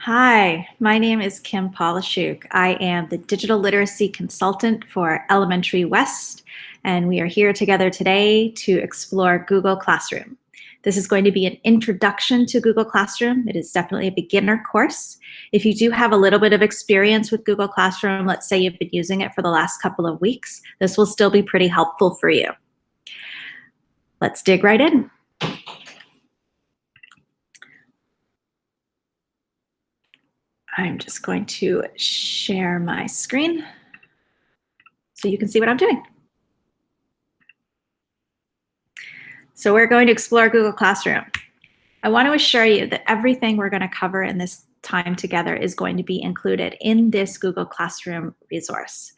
Hi, my name is Kim Polishuk. I am the digital literacy consultant for Elementary West, and we are here together today to explore Google Classroom. This is going to be an introduction to Google Classroom. It is definitely a beginner course. If you do have a little bit of experience with Google Classroom, let's say you've been using it for the last couple of weeks, this will still be pretty helpful for you. Let's dig right in. I'm just going to share my screen so you can see what I'm doing. So we're going to explore Google Classroom. I want to assure you that everything we're going to cover in this time together is going to be included in this Google Classroom resource.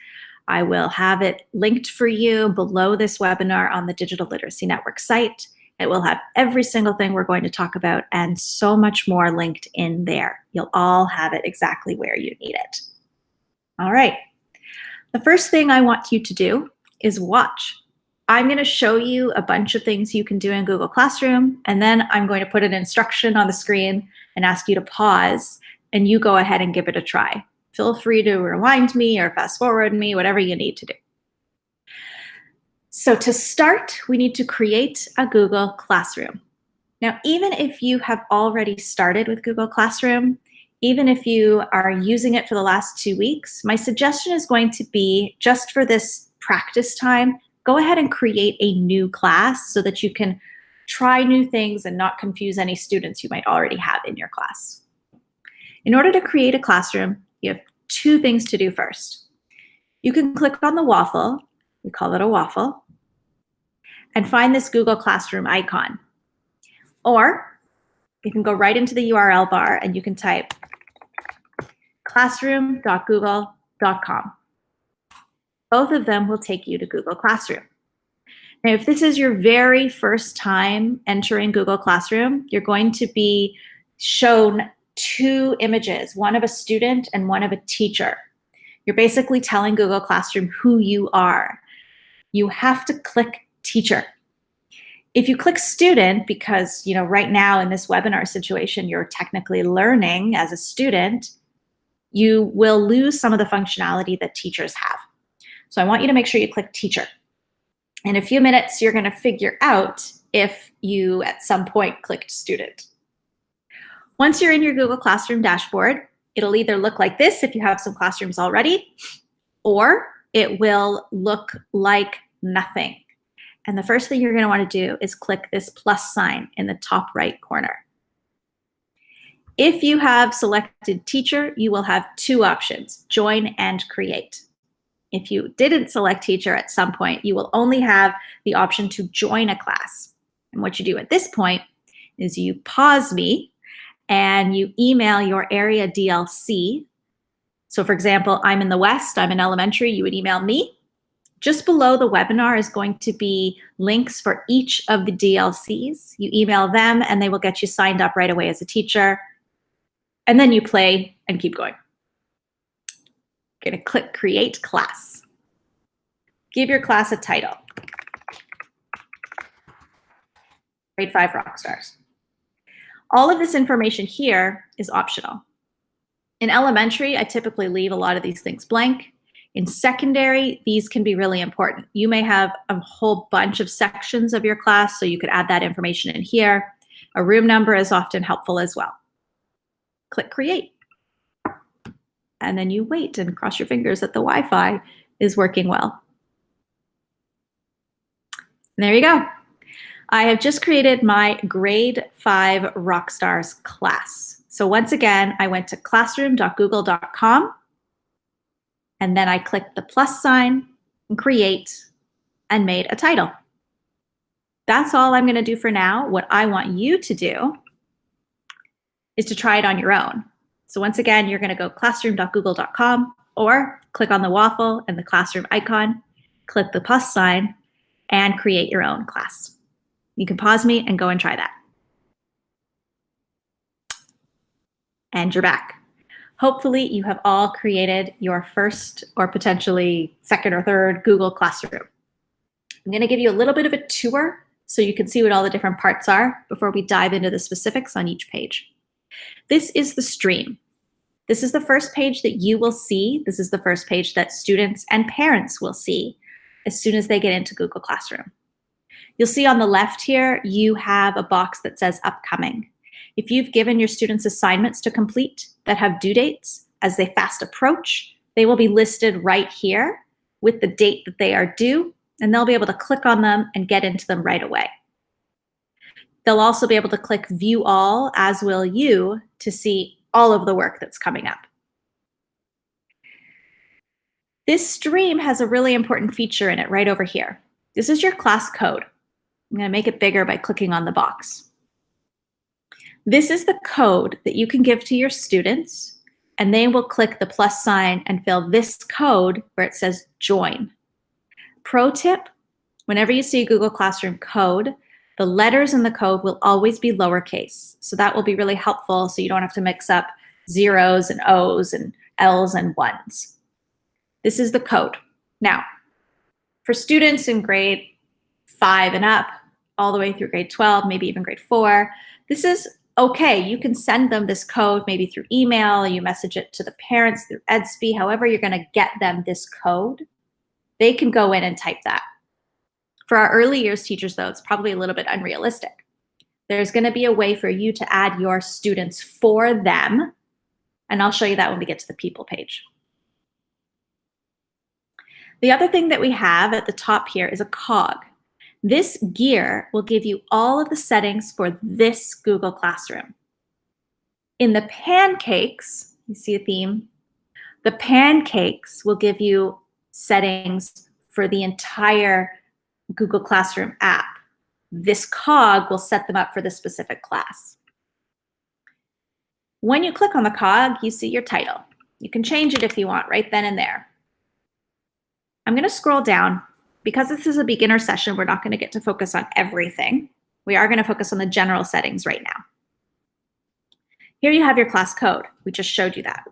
I will have it linked for you below this webinar on the Digital Literacy Network site. It will have every single thing we're going to talk about and so much more linked in there. You'll all have it exactly where you need it. All right. The first thing I want you to do is watch. I'm going to show you a bunch of things you can do in Google Classroom, and then I'm going to put an instruction on the screen and ask you to pause, and you go ahead and give it a try. Feel free to rewind me or fast forward me, whatever you need to do. So to start, we need to create a Google Classroom. Now, even if you have already started with Google Classroom, even if you are using it for the last 2 weeks, my suggestion is going to be, just for this practice time, go ahead and create a new class so that you can try new things and not confuse any students you might already have in your class. In order to create a classroom, you have 2 things to do first. You can click on the waffle, we call it a waffle, and find this Google Classroom icon. Or you can go right into the URL bar and you can type classroom.google.com. Both of them will take you to Google Classroom. Now, if this is your very first time entering Google Classroom, you're going to be shown 2 images, one of a student and one of a teacher. You're basically telling Google Classroom who you are. You have to click teacher. If you click student, because right now in this webinar situation, you're technically learning as a student, you will lose some of the functionality that teachers have. So I want you to make sure you click teacher. In a few minutes, you're going to figure out if you at some point clicked student. Once you're in your Google Classroom dashboard, it'll either look like this if you have some classrooms already, or it will look like nothing. And the first thing you're going to want to do is click this plus sign in the top right corner. If you have selected teacher, you will have 2 options, join and create. If you didn't select teacher at some point, you will only have the option to join a class. And what you do at this point is you pause me and you email your area DLC. So for example, I'm in the West, I'm in elementary, you would email me. Just below the webinar is going to be links for each of the DLCs. You email them and they will get you signed up right away as a teacher. And then you play and keep going. Going to click create class. Give your class a title. Grade 5 Rockstars. All of this information here is optional. In elementary, I typically leave a lot of these things blank. In secondary, these can be really important. You may have a whole bunch of sections of your class, so you could add that information in here. A room number is often helpful as well. Click create. And then you wait and cross your fingers that the Wi-Fi is working well. And there you go. I have just created my grade 5 Rockstars class. So once again, I went to classroom.google.com and then I clicked the plus sign and create and made a title. That's all I'm going to do for now. What I want you to do is to try it on your own. So once again, you're going to go classroom.google.com or click on the waffle and the classroom icon, click the plus sign, and create your own class. You can pause me and go and try that. And you're back. Hopefully you have all created your first or potentially second or third Google Classroom. I'm going to give you a little bit of a tour so you can see what all the different parts are before we dive into the specifics on each page. This is the stream. This is the first page that you will see. This is the first page that students and parents will see as soon as they get into Google Classroom. You'll see on the left here, you have a box that says upcoming. If you've given your students assignments to complete that have due dates as they fast approach, they will be listed right here with the date that they are due, and they'll be able to click on them and get into them right away. They'll also be able to click View All, as will you, to see all of the work that's coming up. This stream has a really important feature in it right over here. This is your class code. I'm going to make it bigger by clicking on the box. This is the code that you can give to your students, and they will click the plus sign and fill this code where it says Join. Pro tip, whenever you see a Google Classroom code, the letters in the code will always be lowercase. So that will be really helpful so you don't have to mix up zeros and O's and L's and ones. This is the code. Now, for students in grade 5 and up, all the way through grade 12, maybe even grade 4, this is okay. You can send them this code maybe through email, or you message it to the parents through Edsby, however you're gonna get them this code. They can go in and type that. For our early years teachers, though, it's probably a little bit unrealistic. There's going to be a way for you to add your students for them, and I'll show you that when we get to the people page. The other thing that we have at the top here is a cog. This gear will give you all of the settings for this Google Classroom. In the pancakes, you see a theme? The pancakes will give you settings for the entire Google Classroom app. This cog will set them up for the specific class. When you click on the cog, you see your title. You can change it if you want right then and there. I'm going to scroll down. Because this is a beginner session, we're not going to get to focus on everything. We are going to focus on the general settings right now. Here you have your class code. We just showed you that.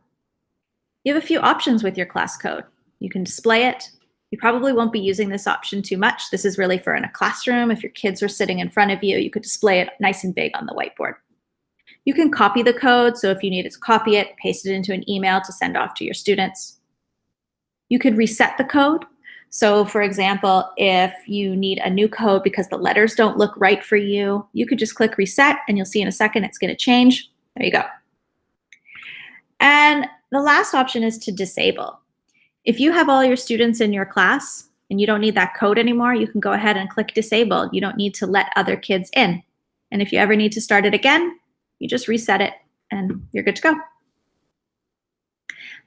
You have a few options with your class code. You can display it. You probably won't be using this option too much. This is really for in a classroom. If your kids are sitting in front of you, you could display it nice and big on the whiteboard. You can copy the code. So if you needed to copy it, paste it into an email to send off to your students. You could reset the code. So for example, if you need a new code because the letters don't look right for you, you could just click reset and you'll see in a second it's going to change. There you go. And the last option is to disable. If you have all your students in your class and you don't need that code anymore, you can go ahead and click disable. You don't need to let other kids in. And if you ever need to start it again, you just reset it and you're good to go.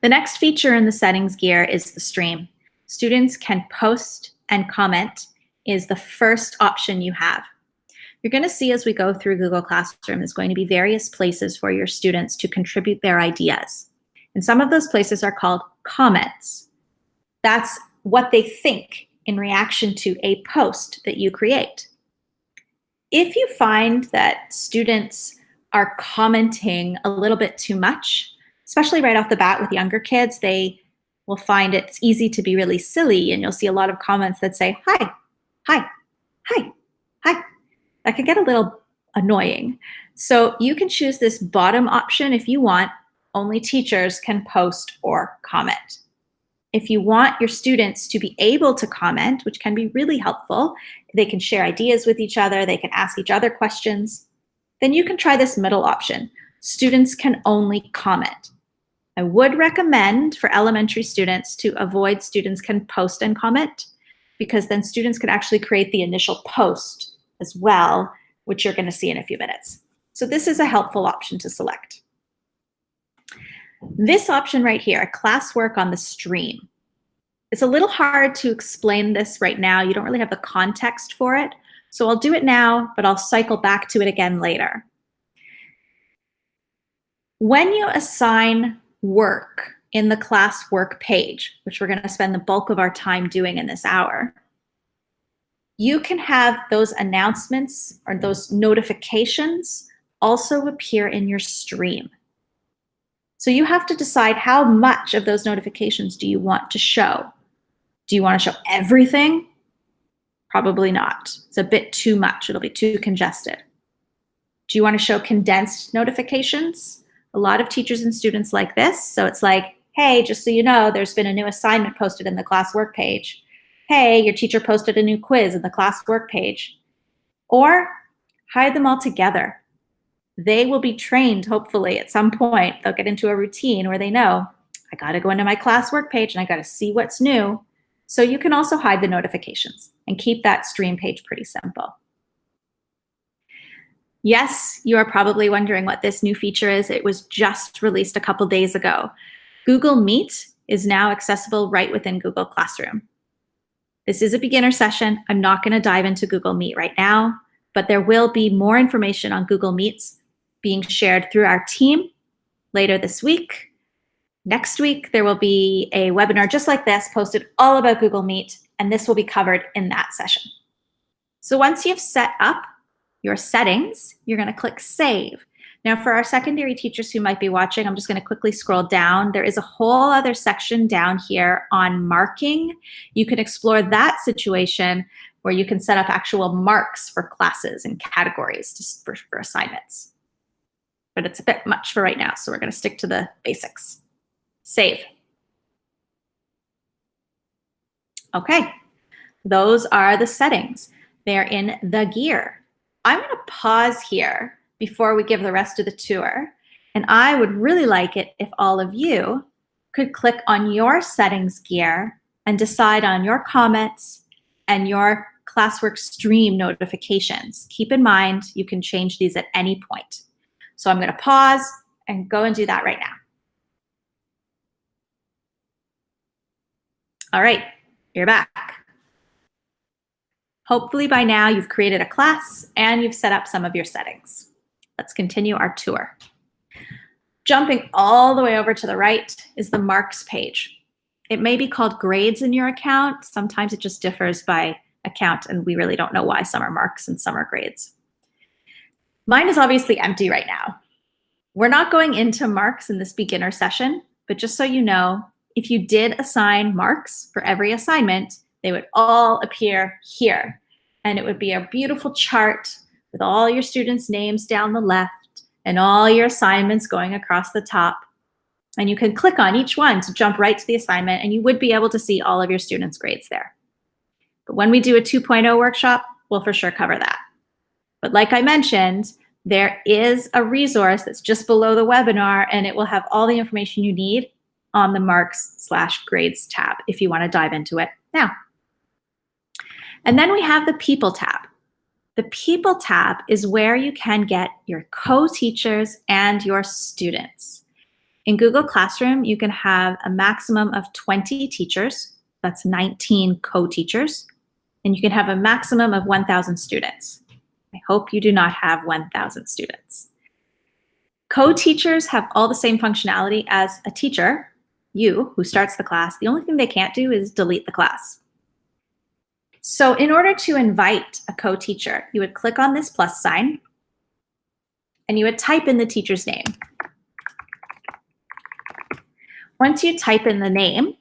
The next feature in the settings gear is the stream. Students can post and comment is the first option you have. You're going to see as we go through Google Classroom, there's going to be various places for your students to contribute their ideas. And some of those places are called comments. That's what they think in reaction to a post that you create. If you find that students are commenting a little bit too much, especially right off the bat with younger kids, they will find it's easy to be really silly, and you'll see a lot of comments that say, hi, hi, hi, hi. That can get a little annoying. So you can choose this bottom option if you want. Only teachers can post or comment. If you want your students to be able to comment, which can be really helpful, they can share ideas with each other, they can ask each other questions, then you can try this middle option. Students can only comment. I would recommend for elementary students to avoid students can post and comment, because then students can actually create the initial post as well, which you're going to see in a few minutes. So this is a helpful option to select. This option right here, classwork on the stream. It's a little hard to explain this right now. You don't really have the context for it. So I'll do it now, but I'll cycle back to it again later. When you assign work in the class work page, which we're going to spend the bulk of our time doing in this hour, you can have those announcements or those notifications also appear in your stream. So you have to decide how much of those notifications do you want to show. Do you want to show everything? Probably not. It's a bit too much. It'll be too congested. Do you want to show condensed notifications? A lot of teachers and students like this. So it's like, hey, just so you know, there's been a new assignment posted in the class work page. Hey, your teacher posted a new quiz in the class work page. Or hide them all together. They will be trained, hopefully, at some point. They'll get into a routine where they know, I got to go into my class work page and I got to see what's new. So you can also hide the notifications and keep that stream page pretty simple. Yes, you are probably wondering what this new feature is. It was just released a couple days ago. Google Meet is now accessible right within Google Classroom. This is a beginner session. I'm not going to dive into Google Meet right now, but there will be more information on Google Meets being shared through our team later this week. Next week, there will be a webinar just like this posted all about Google Meet, and this will be covered in that session. So once you've set up your settings, you're going to click Save. Now, for our secondary teachers who might be watching, I'm just going to quickly scroll down. There is a whole other section down here on marking. You can explore that situation where you can set up actual marks for classes and categories for assignments. But it's a bit much for right now, so we're going to stick to the basics. Save. Okay, those are the settings. They're in the gear. I'm going to pause here before we give the rest of the tour, and I would really like it if all of you could click on your settings gear and decide on your comments and your classwork stream notifications. Keep in mind, you can change these at any point. So I'm going to pause and go and do that right now. All right, you're back. Hopefully by now you've created a class and you've set up some of your settings. Let's continue our tour. Jumping all the way over to the right is the marks page. It may be called grades in your account. Sometimes it just differs by account, and we really don't know why some are marks and some are grades. Mine is obviously empty right now. We're not going into marks in this beginner session, but just so you know, if you did assign marks for every assignment, they would all appear here. And it would be a beautiful chart with all your students' names down the left and all your assignments going across the top. And you can click on each one to jump right to the assignment, and you would be able to see all of your students' grades there. But when we do a 2.0 workshop, we'll for sure cover that. But like I mentioned, there is a resource that's just below the webinar, and it will have all the information you need on the marks/grades tab if you want to dive into it now. And then we have the People tab. The People tab is where you can get your co-teachers and your students. In Google Classroom, you can have a maximum of 20 teachers. That's 19 co-teachers. And you can have a maximum of 1,000 students. I hope you do not have 1,000 students. Co-teachers have all the same functionality as a teacher, you, who starts the class. The only thing they can't do is delete the class. So in order to invite a co-teacher, you would click on this plus sign, and you would type in the teacher's name. Once you type in the name,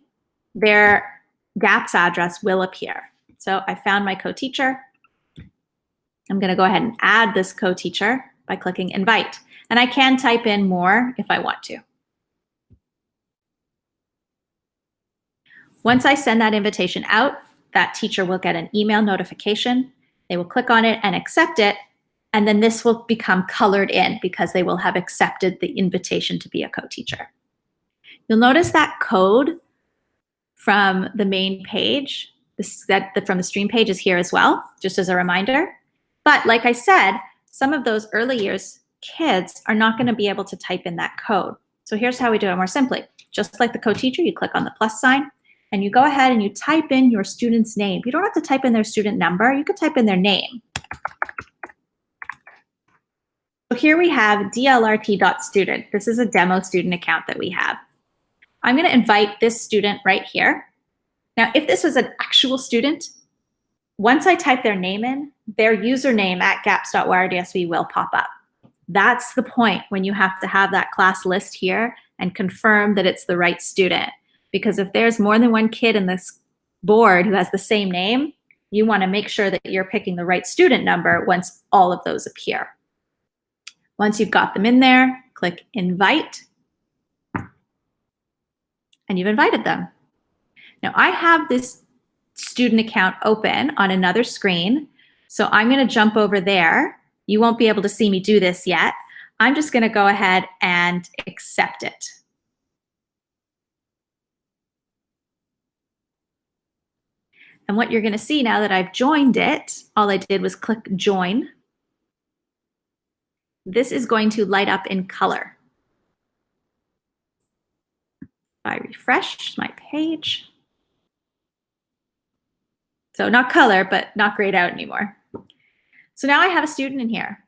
their GAPS address will appear. So I found my co-teacher. I'm going to go ahead and add this co-teacher by clicking invite. And I can type in more if I want to. Once I send that invitation out, that teacher will get an email notification. They will click on it and accept it. And then this will become colored in because they will have accepted the invitation to be a co-teacher. You'll notice that code from the main page, from the stream page is here as well, just as a reminder. But like I said, some of those early years kids are not going to be able to type in that code. So here's how we do it more simply. Just like the co-teacher, you click on the plus sign and you go ahead and you type in your student's name. You don't have to type in their student number. You could type in their name. So here we have dlrt.student. This is a demo student account that we have. I'm going to invite this student right here. Now, if this was an actual student, once I type their name in, their username at gaps.yrdsv will pop up. That's the point when you have to have that class list here and confirm that it's the right student. Because if there's more than one kid in this board who has the same name, you want to make sure that you're picking the right student number once all of those appear. Once you've got them in there, click invite, and you've invited them. Now I have this student account open on another screen, so I'm going to jump over there. You won't be able to see me do this yet. I'm just going to go ahead and accept it. And what you're going to see now that I've joined it, all I did was click join. This is going to light up in color. If I refresh my page. So not color, but not grayed out anymore. So now I have a student in here.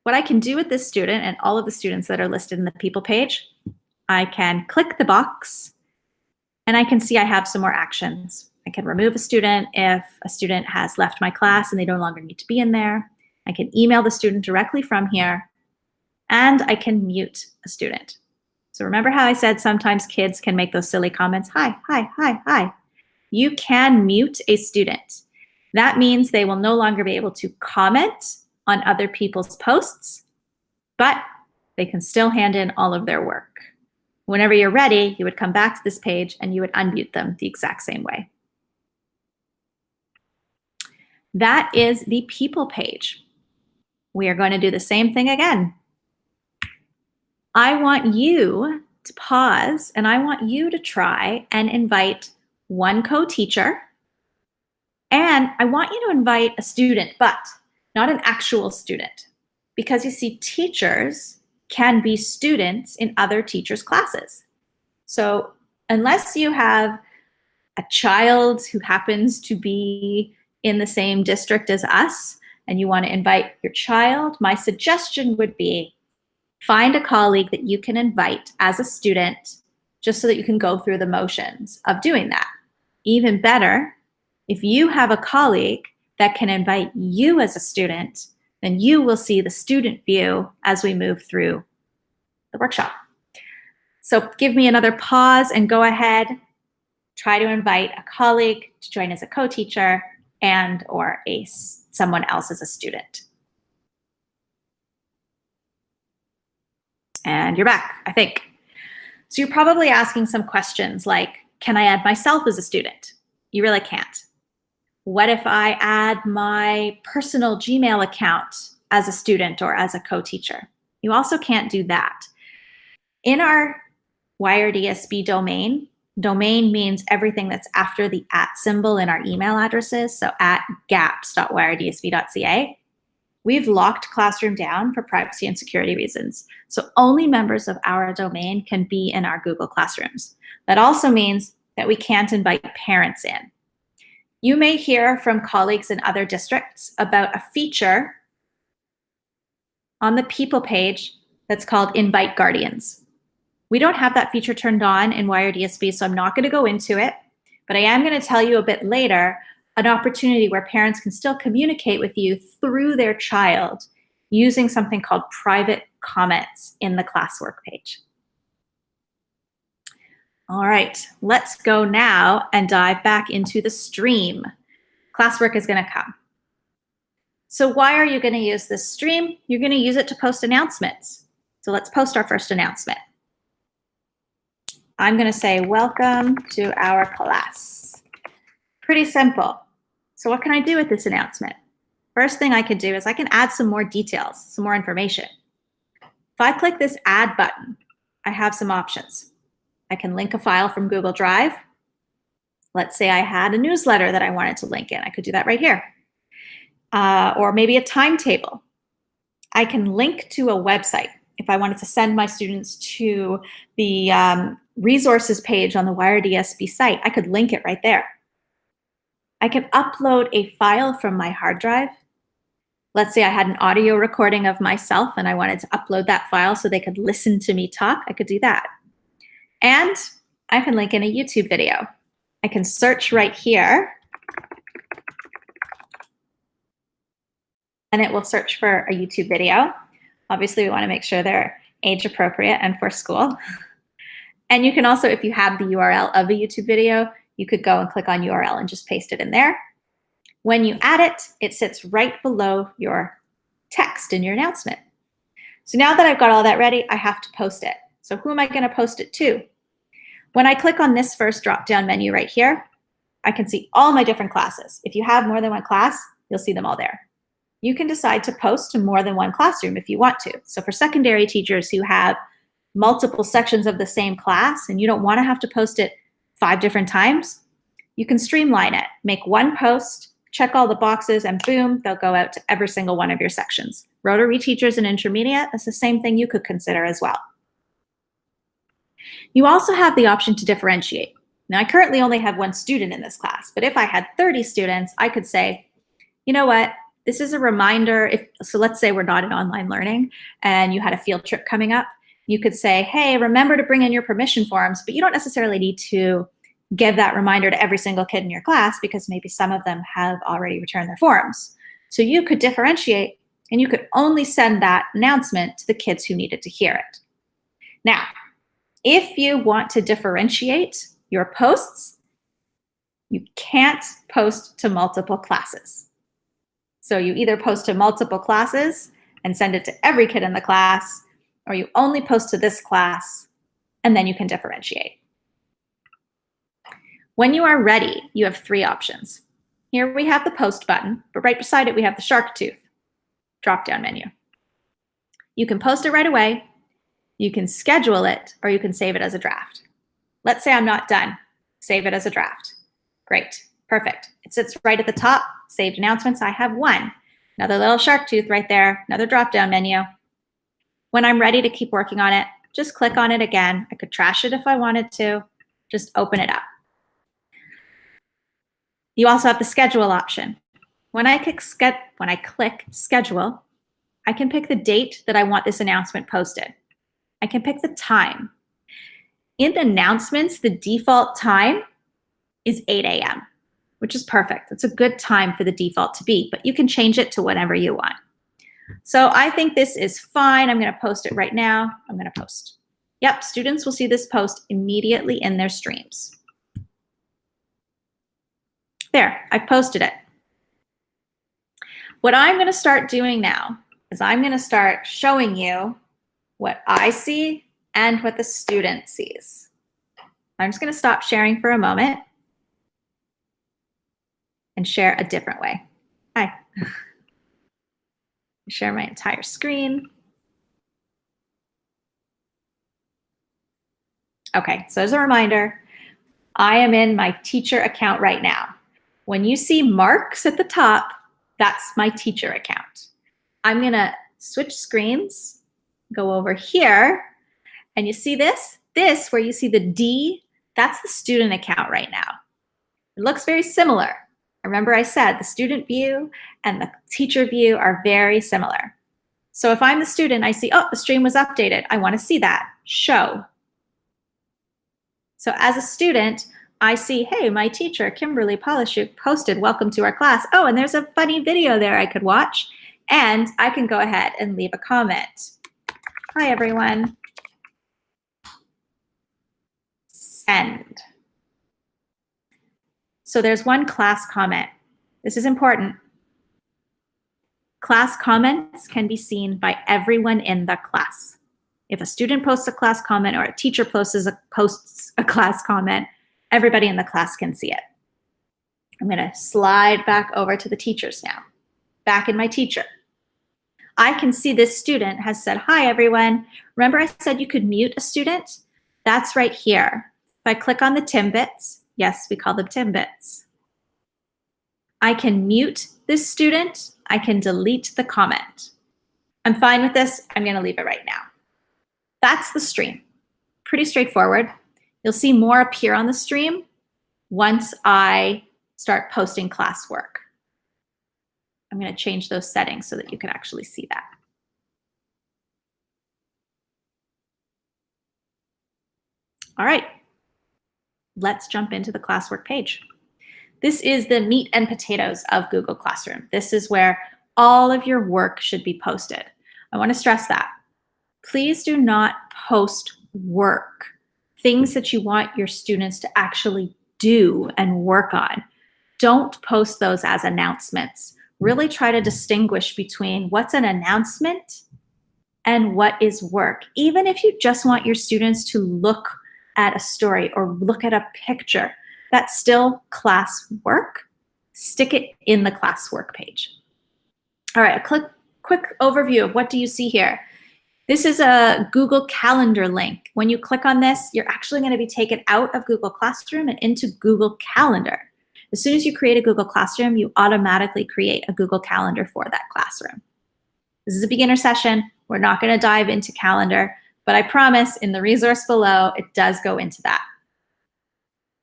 What I can do with this student and all of the students that are listed in the people page, I can click the box and I can see I have some more actions. I can remove a student if a student has left my class and they no longer need to be in there. I can email the student directly from here, and I can mute a student. So remember how I said sometimes kids can make those silly comments, hi, hi, hi, hi. You can mute a student. That means they will no longer be able to comment on other people's posts, but they can still hand in all of their work. Whenever you're ready, you would come back to this page and you would unmute them the exact same way. That is the people page. We are going to do the same thing again. I want you to pause and I want you to try and invite one co-teacher, and I want you to invite a student, but not an actual student, because you see, teachers can be students in other teachers' classes. So unless you have a child who happens to be in the same district as us and you want to invite your child, my suggestion would be find a colleague that you can invite as a student just so that you can go through the motions of doing that. Even better, if you have a colleague that can invite you as a student, then you will see the student view as we move through the workshop. So give me another pause and go ahead. Try to invite a colleague to join as a co-teacher and or someone else as a student. And you're back, I think. So you're probably asking some questions like, can I add myself as a student? You really can't. What if I add my personal Gmail account as a student or as a co-teacher? You also can't do that. In our Wired ESB domain, domain means everything that's after the @ symbol in our email addresses, so at gaps.wiredsb.ca. We've locked Classroom down for privacy and security reasons, so only members of our domain can be in our Google Classrooms. That also means that we can't invite parents in. You may hear from colleagues in other districts about a feature on the people page that's called Invite Guardians. We don't have that feature turned on in Wired ESB, so I'm not going to go into it, but I am going to tell you a bit later an opportunity where parents can still communicate with you through their child using something called private comments in the classwork page. All right, let's go now and dive back into the stream. Classwork is going to come. So why are you going to use this stream? You're going to use it to post announcements. So let's post our first announcement. I'm going to say, welcome to our class. Pretty simple. So what can I do with this announcement? First thing I could do is I can add some more details, some more information. If I click this add button, I have some options. I can link a file from Google Drive. Let's say I had a newsletter that I wanted to link in. I could do that right here. Or maybe a timetable. I can link to a website. If I wanted to send my students to the resources page on the Wired ESB site, I could link it right there. I can upload a file from my hard drive. Let's say I had an audio recording of myself and I wanted to upload that file so they could listen to me talk. I could do that. And I can link in a YouTube video. I can search right here and it will search for a YouTube video. Obviously, we want to make sure they're age appropriate and for school. And you can also, if you have the URL of a YouTube video, you could go and click on URL and just paste it in there. When you add it, it sits right below your text in your announcement. So now that I've got all that ready, I have to post it. So who am I going to post it to? When I click on this first drop-down menu right here, I can see all my different classes. If you have more than one class, you'll see them all there. You can decide to post to more than one classroom if you want to. So for secondary teachers who have multiple sections of the same class and you don't want to have to post it 5 different times, you can streamline it. Make one post, check all the boxes, and boom, they'll go out to every single one of your sections. Rotary teachers and intermediate, that's the same thing you could consider as well. You also have the option to differentiate. Now, I currently only have 1 student in this class, but if I had 30 students, I could say, you know what, this is a reminder. So let's say we're not in online learning and you had a field trip coming up. You could say, hey, remember to bring in your permission forms, but you don't necessarily need to give that reminder to every single kid in your class because maybe some of them have already returned their forms. So you could differentiate and you could only send that announcement to the kids who needed to hear it. Now, if you want to differentiate your posts, you can't post to multiple classes. So you either post to multiple classes and send it to every kid in the class, or you only post to this class, and then you can differentiate. When you are ready, you have 3 options. Here we have the post button, but right beside it we have the shark tooth drop-down menu. You can post it right away, you can schedule it, or you can save it as a draft. Let's say I'm not done. Save it as a draft. Great, perfect. It sits right at the top, saved announcements. I have 1. Another little shark tooth right there, another drop-down menu. When I'm ready to keep working on it, just click on it again. I could trash it if I wanted to. Just open it up. You also have the schedule option. When I click schedule, I can pick the date that I want this announcement posted. I can pick the time. In announcements, the default time is 8 a.m., which is perfect. It's a good time for the default to be, but you can change it to whatever you want. So I think this is fine. I'm going to post it right now. I'm going to post. Yep, students will see this post immediately in their streams. There, I've posted it. What I'm going to start doing now is I'm going to start showing you what I see and what the student sees. I'm just going to stop sharing for a moment and share a different way. Hi. Share my entire screen. Okay, so as a reminder, I am in my teacher account right now. When you see marks at the top, that's my teacher account. I'm gonna switch screens, go over here, and you see this? This, where you see the D, that's the student account right now. It looks very similar. Remember I said the student view and the teacher view are very similar. So if I'm the student, I see, oh, the stream was updated. I want to see that. Show. So as a student, I see, hey, my teacher, Kimberly Polishuk, posted, welcome to our class. Oh, and there's a funny video there I could watch. And I can go ahead and leave a comment. Hi, everyone. Send. So there's one class comment. This is important. Class comments can be seen by everyone in the class. If a student posts a class comment or a teacher posts a class comment, everybody in the class can see it. I'm going to slide back over to the teachers now. Back in my teacher. I can see this student has said, hi, everyone. Remember I said you could mute a student? That's right here. If I click on the Timbits, yes, we call them Timbits. I can mute this student. I can delete the comment. I'm fine with this. I'm going to leave it right now. That's the stream. Pretty straightforward. You'll see more appear on the stream once I start posting classwork. I'm going to change those settings so that you can actually see that. All right, let's jump into the classwork page. This is the meat and potatoes of Google Classroom. This is where all of your work should be posted. I want to stress that. Please do not post work, things that you want your students to actually do and work on. Don't post those as announcements. Really try to distinguish between what's an announcement and what is work. Even if you just want your students to look at a story or look at a picture, that's still class work. Stick it in the classwork page. All right, a quick overview of what do you see here. This is a Google Calendar link. When you click on this, you're actually going to be taken out of Google Classroom and into Google Calendar. As soon as you create a Google Classroom, you automatically create a Google Calendar for that classroom. This is a beginner session. We're not going to dive into Calendar, but I promise in the resource below, it does go into that.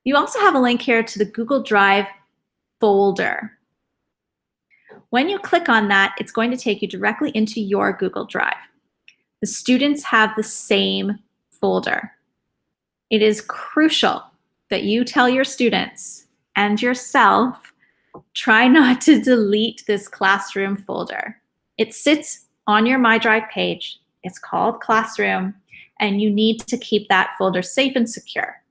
You also have a link here to the Google Drive folder. When you click on that, it's going to take you directly into your Google Drive. The students have the same folder. It is crucial that you tell your students and yourself, try not to delete this classroom folder. It sits on your My Drive page. It's called Classroom, and you need to keep that folder safe and secure.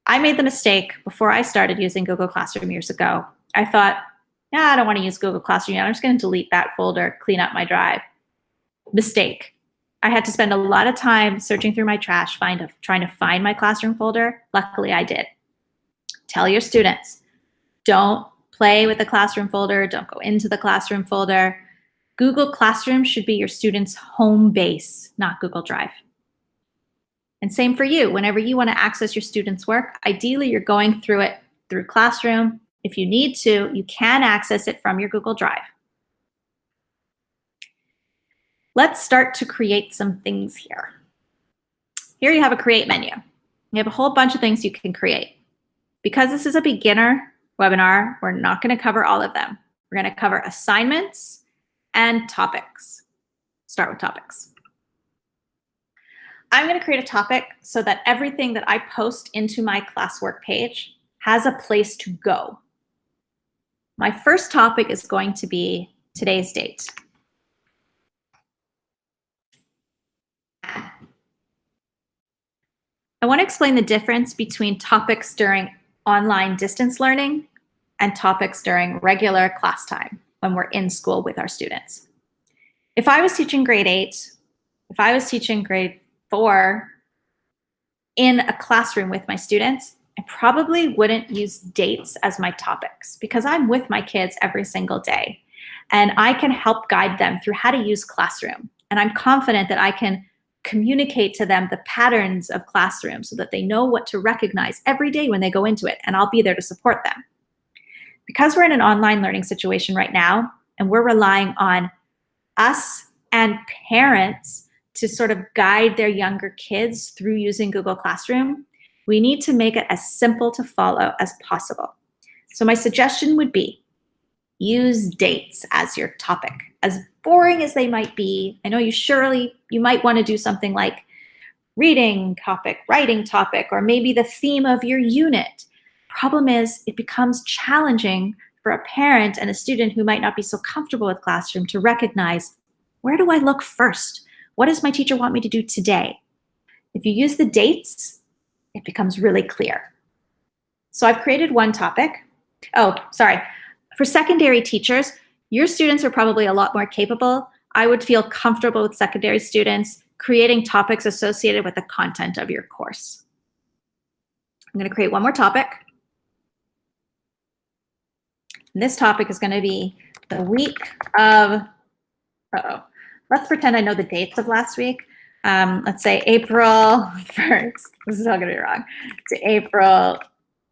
I made the mistake before I started using Google Classroom years ago. I thought, nah, I don't want to use Google Classroom yet. I'm just going to delete that folder, clean up my drive. Mistake. I had to spend a lot of time searching through my trash, trying to find my classroom folder. Luckily, I did. Tell your students, don't play with the classroom folder. Don't go into the classroom folder. Google Classroom should be your students' home base, not Google Drive. And same for you. Whenever you want to access your students' work, ideally you're going through it through Classroom. If you need to, you can access it from your Google Drive. Let's start to create some things here. Here you have a create menu. You have a whole bunch of things you can create. Because this is a beginner webinar, we're not going to cover all of them. We're going to cover assignments and topics. Start with topics. I'm going to create a topic so that everything that I post into my classwork page has a place to go. My first topic is going to be today's date. I want to explain the difference between topics during online distance learning and topics during regular class time when we're in school with our students. If I was teaching grade 8, if I was teaching grade 4 in a classroom with my students, I probably wouldn't use dates as my topics because I'm with my kids every single day and I can help guide them through how to use Classroom. And I'm confident that I can communicate to them the patterns of Classroom so that they know what to recognize every day when they go into it, and I'll be there to support them. Because we're in an online learning situation right now, and we're relying on us and parents to sort of guide their younger kids through using Google Classroom, we need to make it as simple to follow as possible. So my suggestion would be use dates as your topic. As boring as they might be, I know you might want to do something like reading topic, writing topic, or maybe the theme of your unit. Problem is, it becomes challenging for a parent and a student who might not be so comfortable with Classroom to recognize, where do I look first? What does my teacher want me to do today? If you use the dates, it becomes really clear. So I've created one topic. Oh, sorry. For secondary teachers, your students are probably a lot more capable. I would feel comfortable with secondary students creating topics associated with the content of your course. I'm going to create one more topic. And this topic is going to be the week of, let's pretend I know the dates of last week. Let's say April 1st. This is all going to be wrong. To April,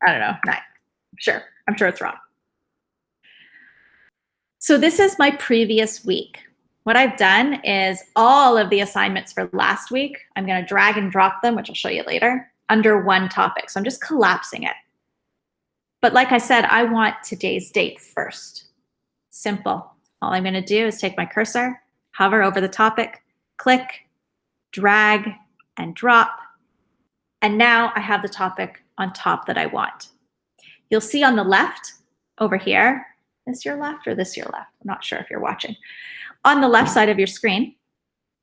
I don't know, 9th. I'm sure it's wrong. So this is my previous week. What I've done is all of the assignments for last week, I'm going to drag and drop them, which I'll show you later, under one topic. So I'm just collapsing it. But like I said, I want today's date first. Simple. All I'm going to do is take my cursor, hover over the topic, click, drag, and drop. And now I have the topic on top that I want. You'll see on the left over here, this your left or this your left? I'm not sure if you're watching. On the left side of your screen,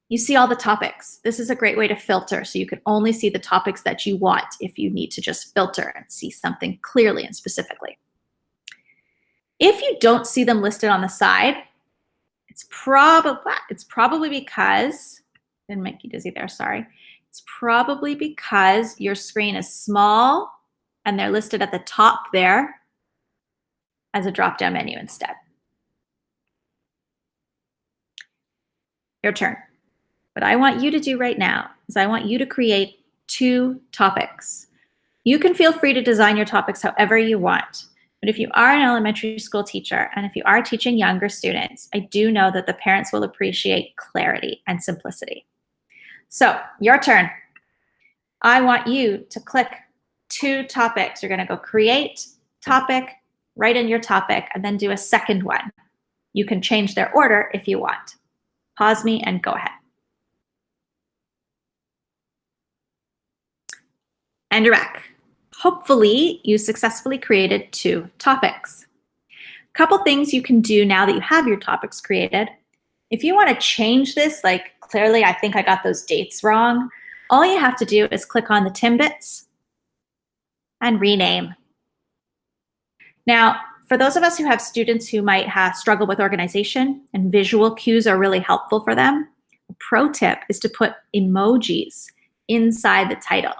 you see all the topics. This is a great way to filter, so you can only see the topics that you want if you need to just filter and see something clearly and specifically. If you don't see them listed on the side, It's probably because, didn't make you dizzy there, sorry. It's probably because your screen is small and they're listed at the top there as a drop-down menu instead. Your turn. What I want you to do right now is I want you to create 2 topics. You can feel free to design your topics however you want. But if you are an elementary school teacher and if you are teaching younger students, I do know that the parents will appreciate clarity and simplicity. So, your turn. I want you to click 2 topics. You're going to go create topic, write in your topic, and then do a second one. You can change their order if you want. Pause me and go ahead. And you're back. Hopefully, you successfully created 2 topics. A couple things you can do now that you have your topics created. If you want to change this, like clearly I think I got those dates wrong, all you have to do is click on the Timbits and rename. Now, for those of us who have students who might struggle with organization and visual cues are really helpful for them, a pro tip is to put emojis inside the title.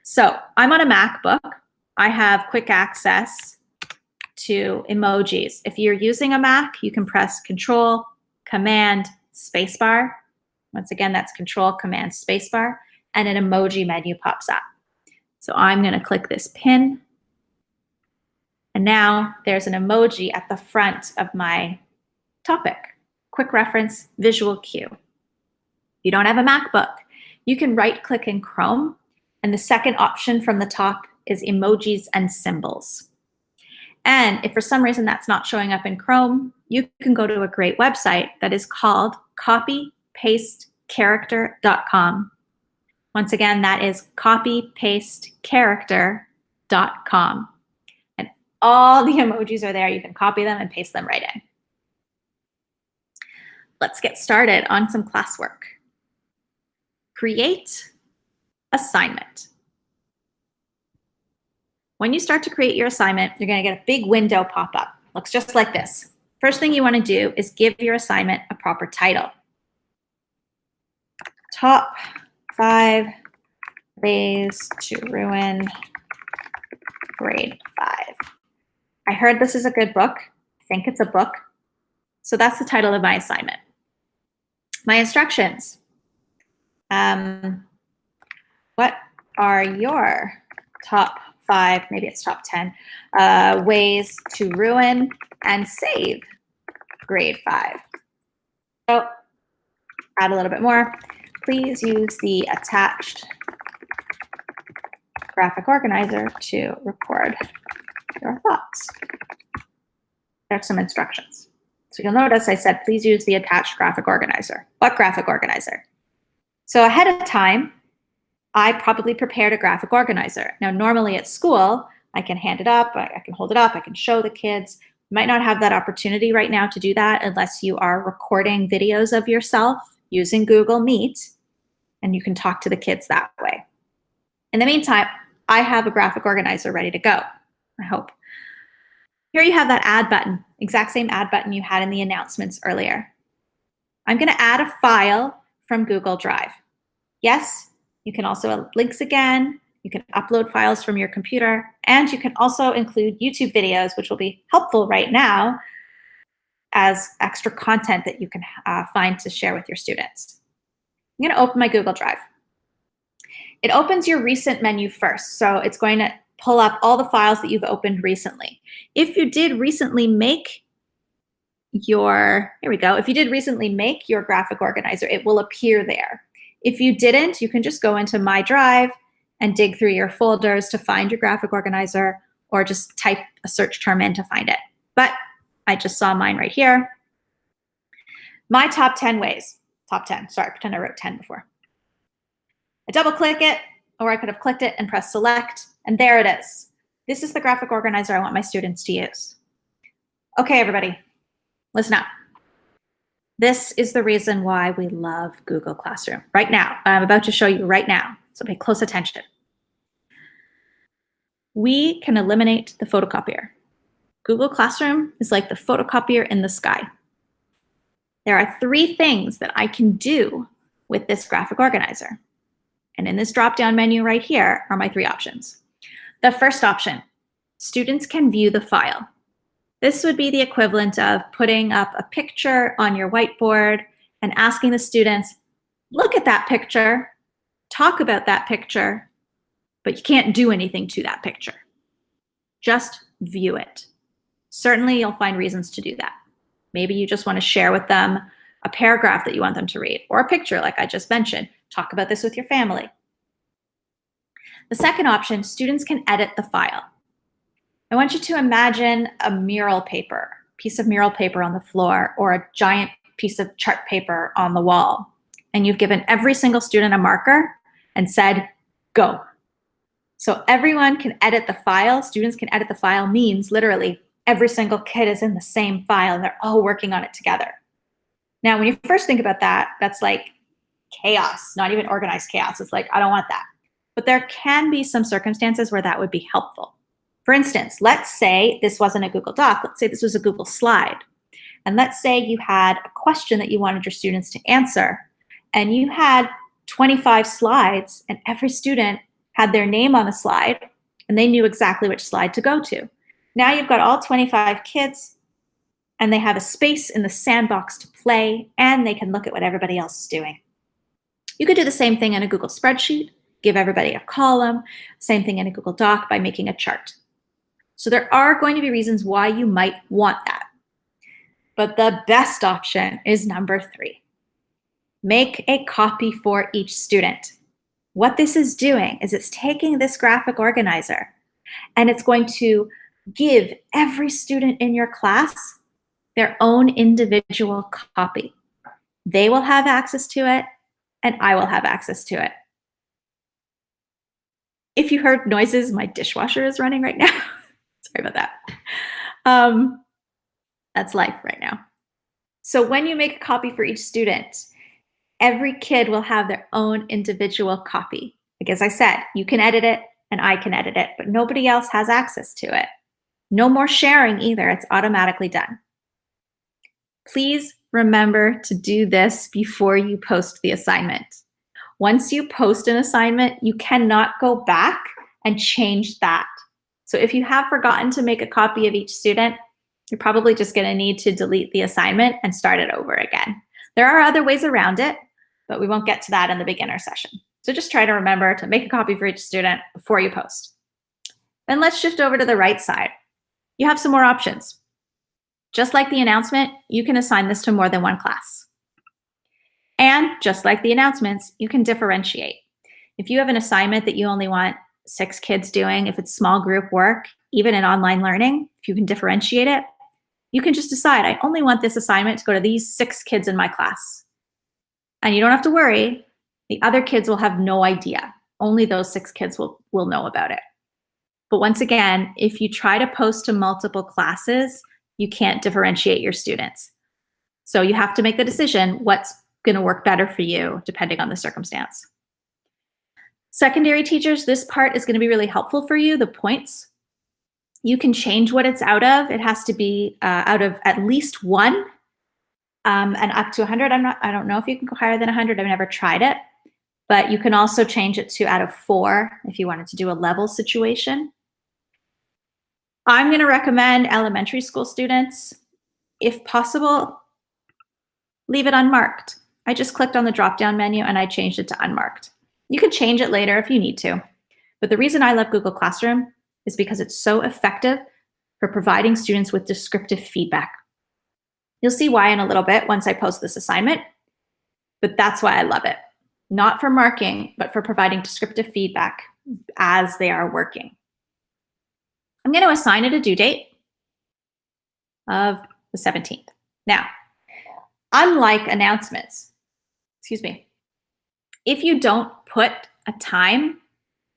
So I'm on a MacBook. I have quick access to emojis. If you're using a Mac, you can press Control, Command, Spacebar. Once again, that's Control, Command, Spacebar, and an emoji menu pops up. So I'm going to click this pin. And now there's an emoji at the front of my topic. Quick reference, visual cue. If you don't have a MacBook, you can right-click in Chrome, and the second option from the top is emojis and symbols. And if for some reason that's not showing up in Chrome, you can go to a great website that is called copypastecharacter.com. Once again, that is copypastecharacter.com. And all the emojis are there. You can copy them and paste them right in. Let's get started on some classwork. Create assignment. When you start to create your assignment, you're going to get a big window pop up. Looks just like this. First thing you want to do is give your assignment a proper title. Top 5 ways to ruin grade 5. I heard this is a good book. I think it's a book. So that's the title of my assignment. My instructions. What are your top 5, maybe it's top 10, ways to ruin and save grade 5? So add a little bit more. Please use the attached graphic organizer to record your thoughts. There's some instructions. So you'll notice I said, please use the attached graphic organizer. What graphic organizer? So ahead of time, I probably prepared a graphic organizer. Now, normally at school, I can hand it up, I can hold it up, I can show the kids. You might not have that opportunity right now to do that unless you are recording videos of yourself using Google Meet, and you can talk to the kids that way. In the meantime, I have a graphic organizer ready to go, I hope. Here you have that add button, exact same add button you had in the announcements earlier. I'm going to add a file from Google Drive. Yes, you can also add links again, you can upload files from your computer, and you can also include YouTube videos, which will be helpful right now as extra content that you can find to share with your students. I'm going to open my Google Drive. It opens your recent menu first, so it's going to pull up all the files that you've opened recently. If you did recently make your, here we go, if you did recently make your graphic organizer, it will appear there. If you didn't, you can just go into My Drive and dig through your folders to find your graphic organizer, or just type a search term in to find it. But I just saw mine right here. My top 10 ways. Top 10, sorry, pretend I wrote 10 before. I double click it, or I could have clicked it and pressed select, and there it is. This is the graphic organizer I want my students to use. Okay, everybody, listen up. This is the reason why we love Google Classroom. Right now, I'm about to show you right now, so pay close attention. We can eliminate the photocopier. Google Classroom is like the photocopier in the sky. there are 3 things that I can do with this graphic organizer. And in this drop-down menu right here are my 3 options. The first option, students can view the file. This would be the equivalent of putting up a picture on your whiteboard and asking the students, look at that picture, talk about that picture, but you can't do anything to that picture. Just view it. Certainly you'll find reasons to do that. Maybe you just want to share with them a paragraph that you want them to read, or a picture like I just mentioned. Talk about this with your family. The second option, students can edit the file. I want you to imagine a mural paper, piece of mural paper on the floor, or a giant piece of chart paper on the wall. And you've given every single student a marker and said, go. So everyone can edit the file. Students can edit the file means literally every single kid is in the same file and they're all working on it together. Now, when you first think about that, that's like chaos, not even organized chaos. It's like, I don't want that. But there can be some circumstances where that would be helpful. For instance, let's say this wasn't a Google Doc. Let's say this was a Google slide. And let's say you had a question that you wanted your students to answer. And you had 25 slides, and every student had their name on the slide, and they knew exactly which slide to go to. Now you've got all 25 kids, and they have a space in the sandbox to play, and they can look at what everybody else is doing. You could do the same thing in a Google spreadsheet, give everybody a column, same thing in a Google Doc by making a chart. So there are going to be reasons why you might want that. But the best option is number 3. Make a copy for each student. What this is doing is it's taking this graphic organizer and it's going to give every student in your class their own individual copy. They will have access to it, and I will have access to it. If you heard noises, my dishwasher is running right now. Sorry about that. That's life right now. So when you make a copy for each student, every kid will have their own individual copy. Like as I said, you can edit it and I can edit it, but nobody else has access to it. No more sharing either. It's automatically done. Please remember to do this before you post the assignment. Once you post an assignment, you cannot go back and change that. So if you have forgotten to make a copy of each student, you're probably just going to need to delete the assignment and start it over again. There are other ways around it, but we won't get to that in the beginner session. So just try to remember to make a copy for each student before you post. Then let's shift over to the right side. You have some more options. Just like the announcement, you can assign this to more than one class. And just like the announcements, you can differentiate. If you have an assignment that you only want 6 kids doing, if it's small group work, even in online learning, if you can differentiate it, you can just decide, I only want this assignment to go to these 6 kids in my class. And you don't have to worry, the other kids will have no idea. Only those 6 kids will know about it. But once again, if you try to post to multiple classes, you can't differentiate your students. So you have to make the decision what's going to work better for you depending on the circumstance. Secondary teachers, this part is going to be really helpful for you, the points. You can change what it's out of. It has to be out of at least 1 and up to 100. I don't know if you can go higher than 100. I've never tried it. But you can also change it to out of 4 if you wanted to do a level situation. I'm going to recommend elementary school students, if possible, leave it unmarked. I just clicked on the drop-down menu and I changed it to unmarked. You can change it later if you need to. But the reason I love Google Classroom is because it's so effective for providing students with descriptive feedback. You'll see why in a little bit once I post this assignment, but that's why I love it. Not for marking, but for providing descriptive feedback as they are working. I'm going to assign it a due date of the 17th. Now, unlike announcements, if you don't put a time,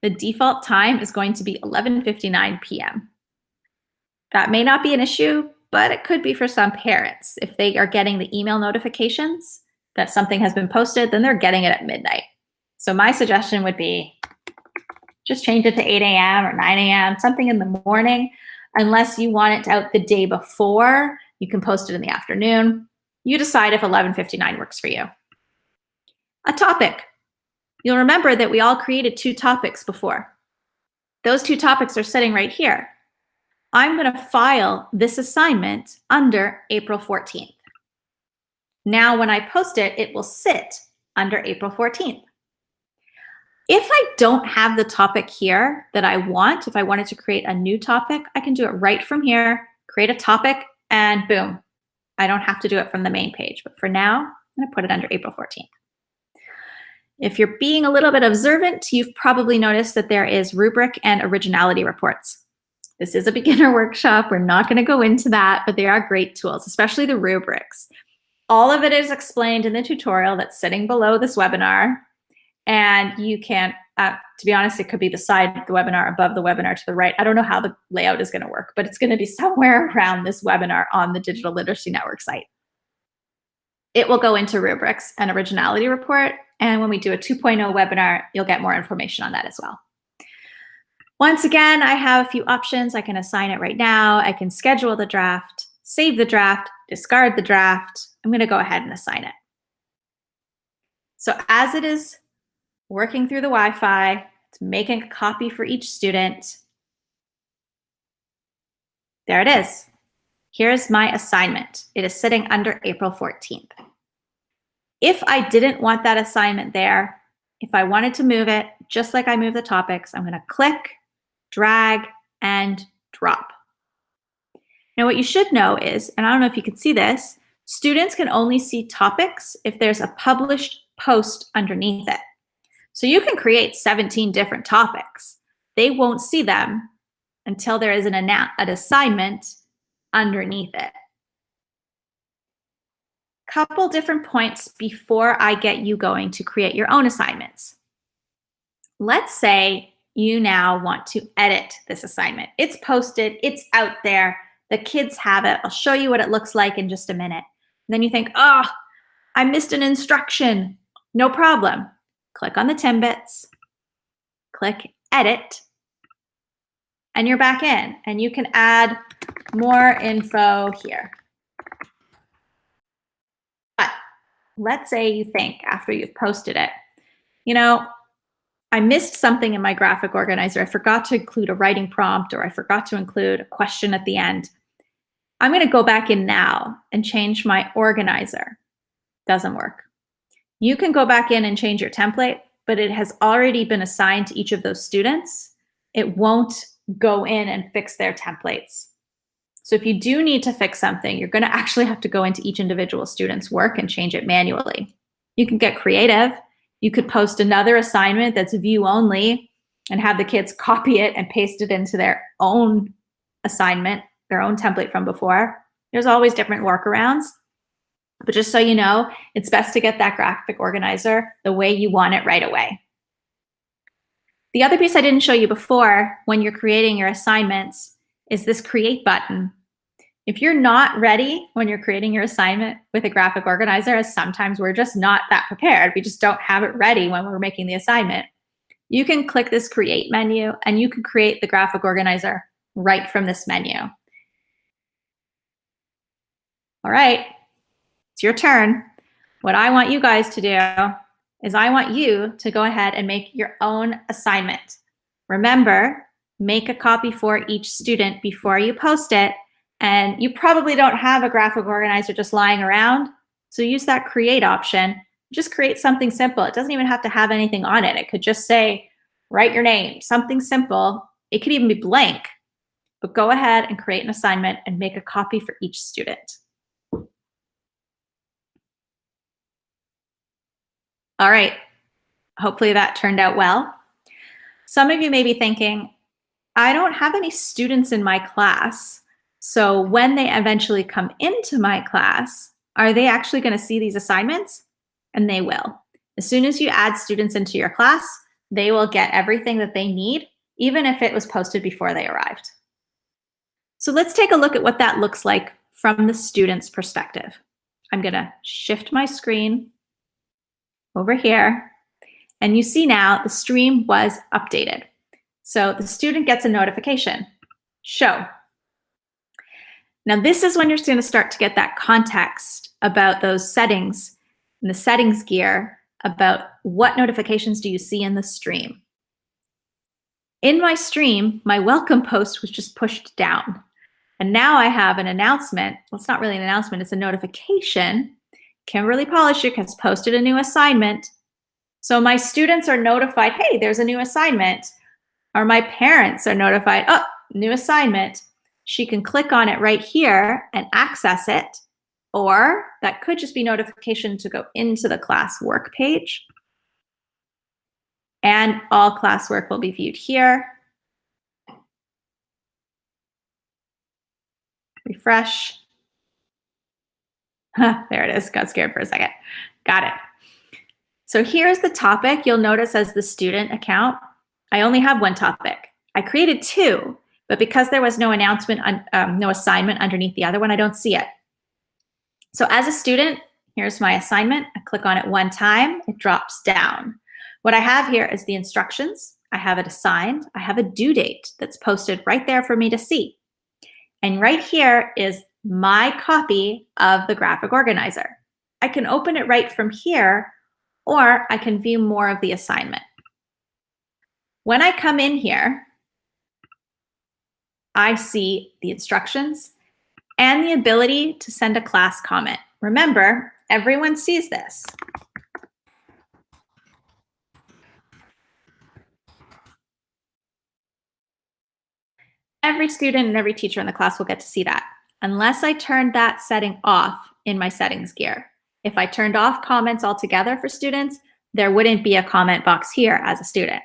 the default time is going to be 11:59 p.m. That may not be an issue, but it could be for some parents. If they are getting the email notifications that something has been posted, then they're getting it at midnight. So my suggestion would be just change it to 8 a.m. or 9 a.m., something in the morning. Unless you want it out the day before, you can post it in the afternoon. You decide if 11:59 works for you. A topic. You'll remember that we all created 2 topics before. Those 2 topics are sitting right here. I'm going to file this assignment under April 14th. Now, when I post it, it will sit under April 14th. If I don't have the topic here that I want, if I wanted to create a new topic, I can do it right from here, create a topic, and boom. I don't have to do it from the main page. But for now, I'm going to put it under April 14th. If you're being a little bit observant, you've probably noticed that there is rubric and originality reports. This is a beginner workshop. We're not going to go into that, but they are great tools, especially the rubrics. All of it is explained in the tutorial that's sitting below this webinar. And you can, to be honest, it could be beside the webinar, above the webinar to the right. I don't know how the layout is going to work, but it's going to be somewhere around this webinar on the Digital Literacy Network site. It will go into rubrics and originality report. And when we do a 2.0 webinar, you'll get more information on that as well. Once again, I have a few options. I can assign it right now. I can schedule the draft, save the draft, discard the draft. I'm going to go ahead and assign it. So as it is working through the Wi-Fi, it's making a copy for each student. There it is. Here's my assignment. It is sitting under April 14th. If I didn't want that assignment there, if I wanted to move it, just like I move the topics, I'm going to click, drag, and drop. Now what you should know is, and I don't know if you can see this, students can only see topics if there's a published post underneath it. So you can create 17 different topics. They won't see them until there is an assignment underneath it. Couple different points before I get you going to create your own assignments. Let's say you now want to edit this assignment. It's posted, it's out there, the kids have it. I'll show you what it looks like in just a minute. And then you think, oh, I missed an instruction. No problem. Click on the Timbits, click Edit, and you're back in. And you can add more info here. But let's say you think after you've posted it, you know, I missed something in my graphic organizer. I forgot to include a writing prompt, or I forgot to include a question at the end. I'm going to go back in now and change my organizer. Doesn't work. You can go back in and change your template, but it has already been assigned to each of those students. It won't go in and fix their templates. So if you do need to fix something, you're going to actually have to go into each individual student's work and change it manually. You can get creative. You could post another assignment that's view only and have the kids copy it and paste it into their own assignment, their own template from before. There's always different workarounds. But just so you know, it's best to get that graphic organizer the way you want it right away. The other piece I didn't show you before when you're creating your assignments is this Create button. If you're not ready when you're creating your assignment with a graphic organizer, as sometimes we're just not that prepared, we just don't have it ready when we're making the assignment, you can click this Create menu and you can create the graphic organizer right from this menu. All right. It's your turn. What I want you guys to do is I want you to go ahead and make your own assignment. Remember, make a copy for each student before you post it. And you probably don't have a graphic organizer just lying around. So use that create option. Just create something simple. It doesn't even have to have anything on it. It could just say, write your name, something simple. It could even be blank. But go ahead and create an assignment and make a copy for each student. All right, hopefully that turned out well. Some of you may be thinking, I don't have any students in my class, so when they eventually come into my class, are they actually going to see these assignments? And they will. As soon as you add students into your class, they will get everything that they need, even if it was posted before they arrived. So let's take a look at what that looks like from the student's perspective. I'm going to shift my screen over here, and you see now the stream was updated. So the student gets a notification, show. Now, this is when you're going to start to get that context about those settings in the settings gear about what notifications do you see in the stream. In my stream, my welcome post was just pushed down. And now I have an announcement. Well, it's not really an announcement, it's a notification. Kimberly Polishuk has posted a new assignment. So my students are notified, hey, there's a new assignment. Or my parents are notified, oh, new assignment. She can click on it right here and access it. Or that could just be notification to go into the class work page. And all classwork will be viewed here. Refresh. There it is. Got scared for a second. Got it. So here's the topic. You'll notice as the student account, I only have one topic. I created two, but because there was no announcement, no assignment underneath the other one, I don't see it. So as a student, here's my assignment. I click on it one time, it drops down. What I have here is the instructions. I have it assigned. I have a due date that's posted right there for me to see. And right here is my copy of the graphic organizer. I can open it right from here, or I can view more of the assignment. When I come in here, I see the instructions and the ability to send a class comment. Remember, everyone sees this. Every student and every teacher in the class will get to see that, unless I turn that setting off in my settings gear. If I turned off comments altogether for students, there wouldn't be a comment box here as a student.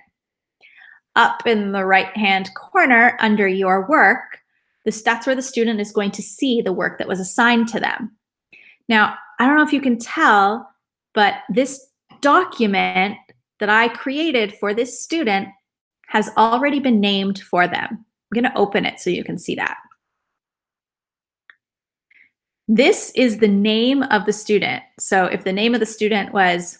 Up in the right-hand corner under your work, that's where the student is going to see the work that was assigned to them. Now, I don't know if you can tell, but this document that I created for this student has already been named for them. I'm going to open it so you can see that. This is the name of the student. So if the name of the student was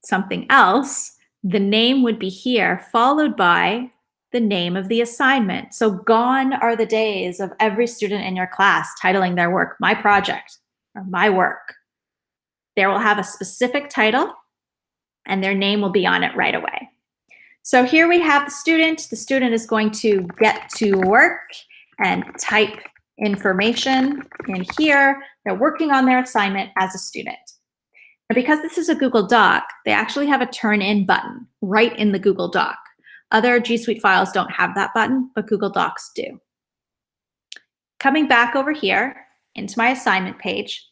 something else, the name would be here, followed by the name of the assignment. So gone are the days of every student in your class titling their work, my project or my work. They will have a specific title and their name will be on it right away. So here we have the student. The student is going to get to work and type information in here. They're working on their assignment as a student. And because this is a Google Doc, they actually have a turn in button right in the Google Doc. Other G Suite files don't have that button, but Google Docs do. Coming back over here into my assignment page,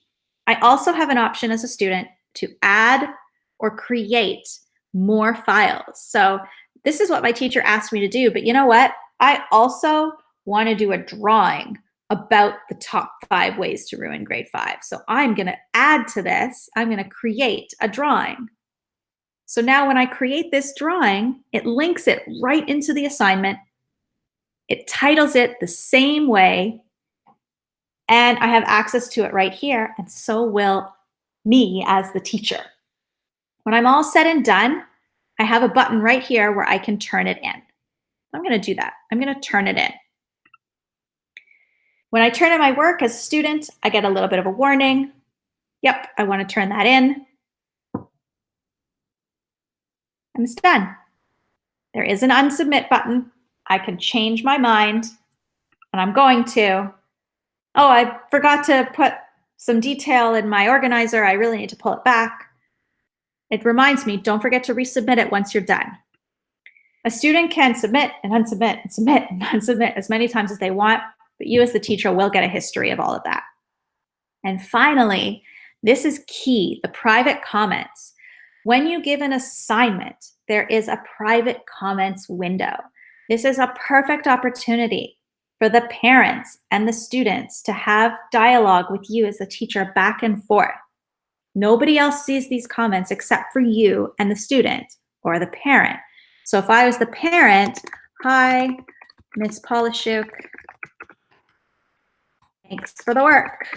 I also have an option as a student to add or create more files. So this is what my teacher asked me to do, but you know what? I also want to do a drawing about the top 5 ways to ruin grade 5. So I'm going to add to this, I'm going to create a drawing. So now when I create this drawing, it links it right into the assignment. It titles it the same way, and I have access to it right here, and so will me as the teacher. When I'm all said and done, I have a button right here where I can turn it in. I'm going to do that. I'm going to turn it in. When I turn in my work as a student, I get a little bit of a warning. Yep, I want to turn that in. And it's done. There is an unsubmit button. I can change my mind, and I'm going to. Oh, I forgot to put some detail in my organizer. I really need to pull it back. It reminds me, don't forget to resubmit it once you're done. A student can submit and unsubmit and submit and unsubmit as many times as they want, but you as the teacher will get a history of all of that. And finally, this is key, the private comments. When you give an assignment, there is a private comments window. This is a perfect opportunity for the parents and the students to have dialogue with you as the teacher back and forth. Nobody else sees these comments except for you and the student or the parent. So if I was the parent, hi, Ms. Polishuk, thanks for the work.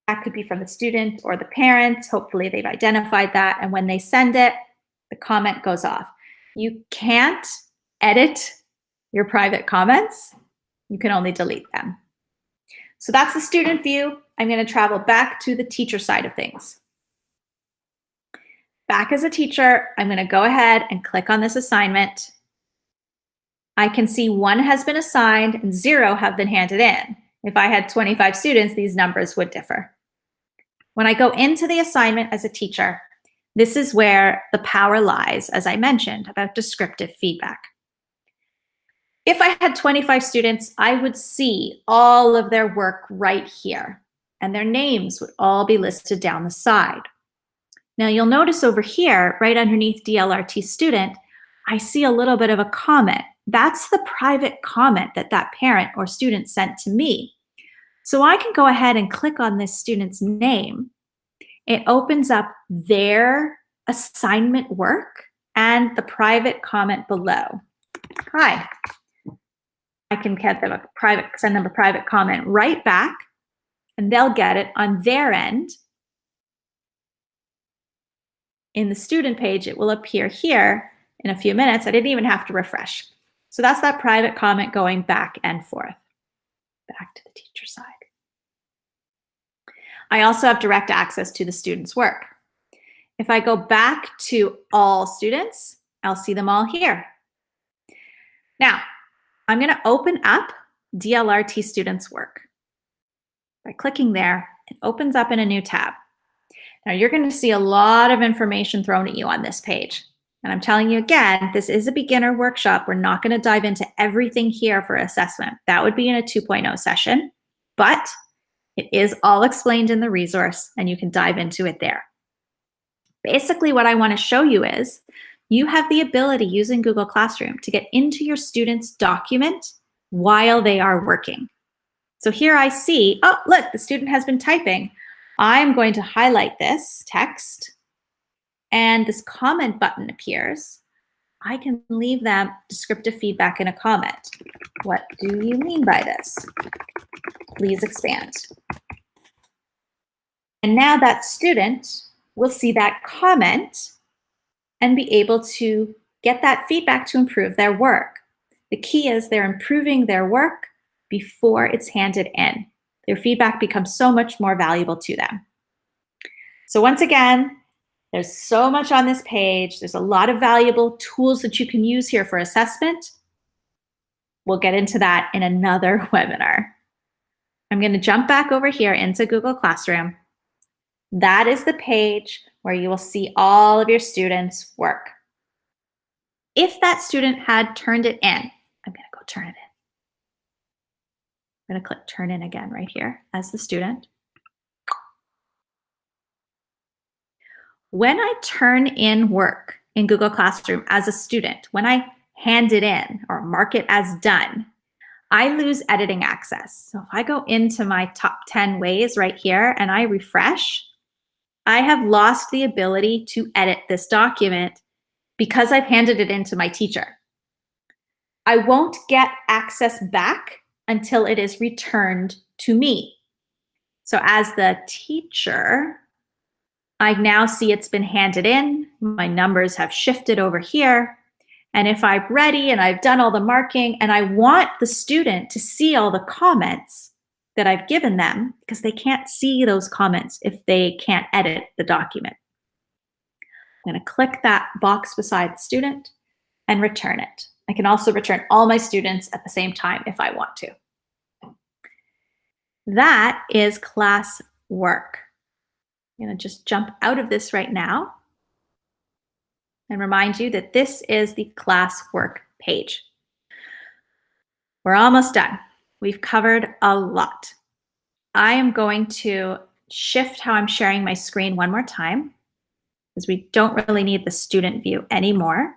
That could be from the student or the parent. Hopefully they've identified that. And when they send it, the comment goes off. You can't edit your private comments. You can only delete them. So that's the student view. I'm going to travel back to the teacher side of things. Back as a teacher, I'm going to go ahead and click on this assignment. I can see 1 has been assigned and 0 have been handed in. If I had 25 students, these numbers would differ. When I go into the assignment as a teacher, this is where the power lies, as I mentioned, about descriptive feedback. If I had 25 students, I would see all of their work right here, and their names would all be listed down the side. Now you'll notice over here, right underneath DLRT student, I see a little bit of a comment. That's the private comment that that parent or student sent to me. So I can go ahead and click on this student's name. It opens up their assignment work and the private comment below. Hi. I can get them send them a private comment right back, and they'll get it on their end. In the student page, it will appear here in a few minutes. I didn't even have to refresh. So that's that private comment going back and forth, back to the teacher side. I also have direct access to the student's work. If I go back to all students, I'll see them all here. Now, I'm going to open up DLRT students' work. By clicking there, it opens up in a new tab. Now you're going to see a lot of information thrown at you on this page. And I'm telling you again, this is a beginner workshop. We're not going to dive into everything here for assessment. That would be in a 2.0 session, but it is all explained in the resource and you can dive into it there. Basically, what I want to show you is you have the ability using Google Classroom to get into your student's document while they are working. So here I see, oh, look, the student has been typing. I'm going to highlight this text and this comment button appears. I can leave them descriptive feedback in a comment. What do you mean by this? Please expand. And now that student will see that comment and be able to get that feedback to improve their work. The key is they're improving their work before it's handed in. Their feedback becomes so much more valuable to them. So once again, there's so much on this page. There's a lot of valuable tools that you can use here for assessment. We'll get into that in another webinar. I'm going to jump back over here into Google Classroom. That is the page where you will see all of your students' work. If that student had turned it in, I'm going to go turn it in. I'm going to click turn in again right here as the student. When I turn in work in Google Classroom as a student, when I hand it in or mark it as done, I lose editing access. So if I go into my top 10 ways right here and I refresh, I have lost the ability to edit this document because I've handed it in to my teacher. I won't get access back until it is returned to me. So as the teacher, I now see it's been handed in. My numbers have shifted over here. And if I'm ready and I've done all the marking and I want the student to see all the comments that I've given them, because they can't see those comments if they can't edit the document. I'm going to click that box beside the student and return it. I can also return all my students at the same time if I want to. That is class work. I'm going to just jump out of this right now and remind you that this is the class work page. We're almost done. We've covered a lot. I am going to shift how I'm sharing my screen one more time because we don't really need the student view anymore.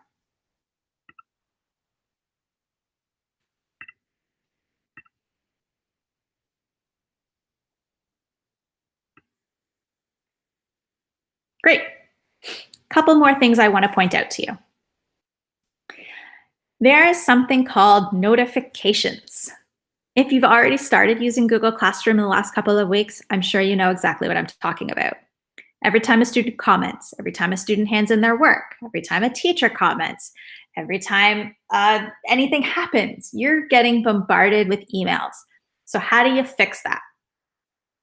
Great. Couple more things I want to point out to you. There is something called notifications. If you've already started using Google Classroom in the last couple of weeks, I'm sure you know exactly what I'm talking about. Every time a student comments, every time a student hands in their work, every time a teacher comments, Every time anything happens, you're getting bombarded with emails. So how do you fix that?